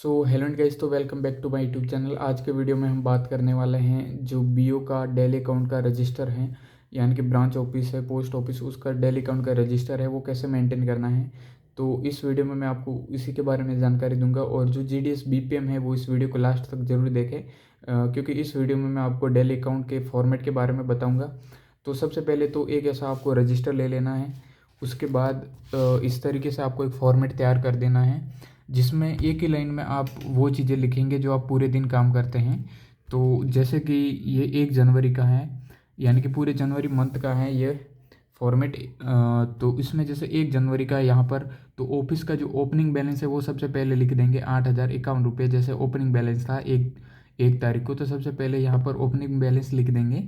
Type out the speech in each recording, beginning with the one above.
So hello and guys, तो welcome back to my YouTube channel. आज के video में हम बात करने वाले हैं जो बीओ का डेली अकाउंट का रजिस्टर है, यानी कि ब्रांच ऑफिस है, पोस्ट ऑफिस, उसका डेली अकाउंट का रजिस्टर है वो कैसे मेंटेन करना है। तो इस वीडियो में मैं आपको इसी के बारे में जानकारी दूंगा। और जो जीडीएस बीपीएम है वो इस वीडियो को लास्ट तक जरूर देखें, क्योंकि इस वीडियो में मैं आपको डेली अकाउंट के फॉर्मेट के बारे में बताऊँगा। तो सबसे पहले तो एक ऐसा आपको रजिस्टर ले लेना है। उसके बाद इस तरीके से आपको एक फॉर्मेट तैयार कर देना है, जिसमें एक ही लाइन में आप वो चीज़ें लिखेंगे जो आप पूरे दिन काम करते हैं। तो जैसे कि ये 1 जनवरी का है, यानी कि पूरे जनवरी मंथ का है ये फॉर्मेट। तो इसमें जैसे 1 जनवरी का है यहाँ पर, तो ऑफिस का जो ओपनिंग बैलेंस है वो सबसे पहले लिख देंगे 8,051 रुपये। जैसे ओपनिंग बैलेंस था एक एक तारीख को, तो सबसे पहले यहाँ पर ओपनिंग बैलेंस लिख देंगे।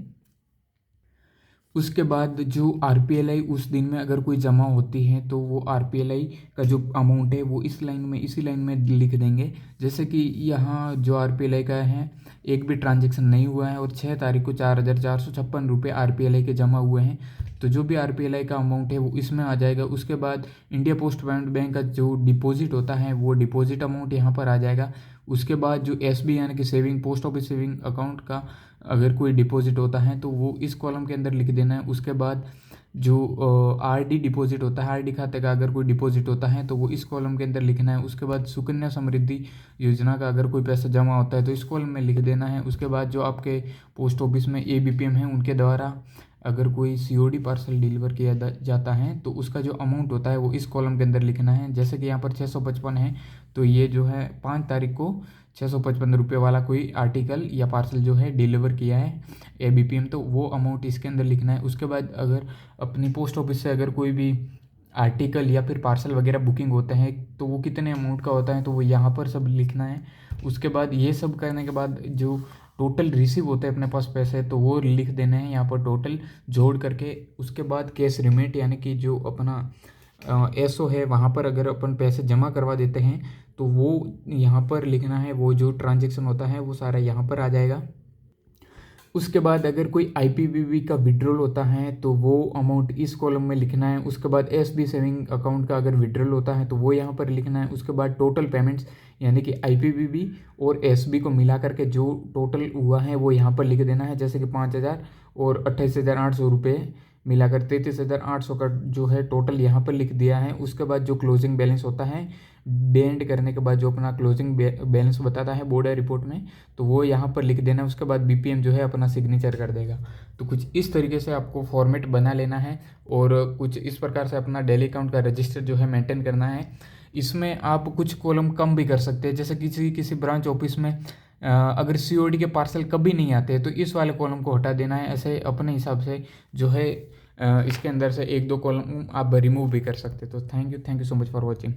उसके बाद जो आरपीएलआई उस दिन में अगर कोई जमा होती है तो वो आरपीएलआई का जो अमाउंट है वो इसी लाइन में लिख देंगे। जैसे कि यहाँ जो आरपीएलआई का है, एक भी ट्रांजैक्शन नहीं हुआ है और 6 तारीख को 4,456 रुपये आरपीएलआई के जमा हुए हैं। तो जो भी आरपीएलआई का अमाउंट है वो इसमें आ जाएगा। उसके बाद इंडिया पोस्ट पेमेंट बैंक का जो डिपॉजिट होता है वो डिपॉजिट अमाउंट यहाँ पर आ जाएगा। उसके बाद जो एसबी यानी कि saving post office saving account का अगर कोई डिपॉजिट होता है तो वो इस कॉलम के अंदर लिख देना है। उसके बाद जो आरडी डिपॉजिट होता है, आरडी खाते का अगर कोई डिपॉजिट होता है तो वो इस कॉलम के अंदर लिखना है। उसके बाद सुकन्या समृद्धि योजना का अगर कोई पैसा जमा होता है तो इस कॉलम में लिख देना है। उसके बाद जो आपके पोस्ट ऑफिस में एबीपीएम है उनके द्वारा अगर कोई सीओडी पार्सल डिलीवर किया जाता है तो उसका जो अमाउंट होता है वो इस कॉलम के अंदर लिखना है। जैसे कि यहाँ पर 655 है, तो ये जो है 5 तारीख को 655 रुपये वाला कोई आर्टिकल या पार्सल जो है डिलीवर किया है एबीपीएम, तो वो अमाउंट इसके अंदर लिखना है। उसके बाद अगर अपनी पोस्ट ऑफिस से अगर कोई भी आर्टिकल या फिर पार्सल वगैरह बुकिंग होते हैं तो वो कितने अमाउंट का होता है तो वो यहाँ पर सब लिखना है। उसके बाद ये सब करने के बाद जो टोटल रिसीव होते हैं अपने पास पैसे तो वो लिख देने हैं यहाँ पर टोटल जोड़ करके। उसके बाद कैश रिमिट यानी कि जो अपना एसओ है वहाँ पर अगर अपन पैसे जमा करवा देते हैं तो वो यहाँ पर लिखना है। वो जो ट्रांजैक्शन होता है वो सारा यहाँ पर आ जाएगा। उसके बाद अगर कोई आईपीबीबी का विड्रॉल होता है तो वो अमाउंट इस कॉलम में लिखना है। उसके बाद एसबी सेविंग अकाउंट का अगर विड्रॉल होता है तो वो यहाँ पर लिखना है। उसके बाद टोटल पेमेंट्स यानी कि आईपीबीबी और एसबी को मिला करके जो टोटल हुआ है वो यहाँ पर लिख देना है। जैसे कि 5,000 और 28,800 रुपये मिलाकर 33,800 का जो है टोटल यहाँ पर लिख दिया है। उसके बाद जो क्लोजिंग बैलेंस होता है डे एंड करने के बाद जो अपना क्लोजिंग बैलेंस बताता है बोर्ड रिपोर्ट में, तो वो यहाँ पर लिख देना है। उसके बाद बीपीएम जो है अपना सिग्नेचर कर देगा। तो कुछ इस तरीके से आपको फॉर्मेट बना लेना है और कुछ इस प्रकार से अपना डेली अकाउंट का रजिस्टर जो है मेंटेन करना है। इसमें आप कुछ कॉलम कम भी कर सकते हैं। जैसे किसी ब्रांच ऑफिस में अगर सीओडी के पार्सल कभी नहीं आते तो इस वाले कॉलम को हटा देना है। ऐसे अपने हिसाब से जो है इसके अंदर से 1-2 कॉलम आप रिमूव भी कर सकते हैं। तो thank you so much for watching.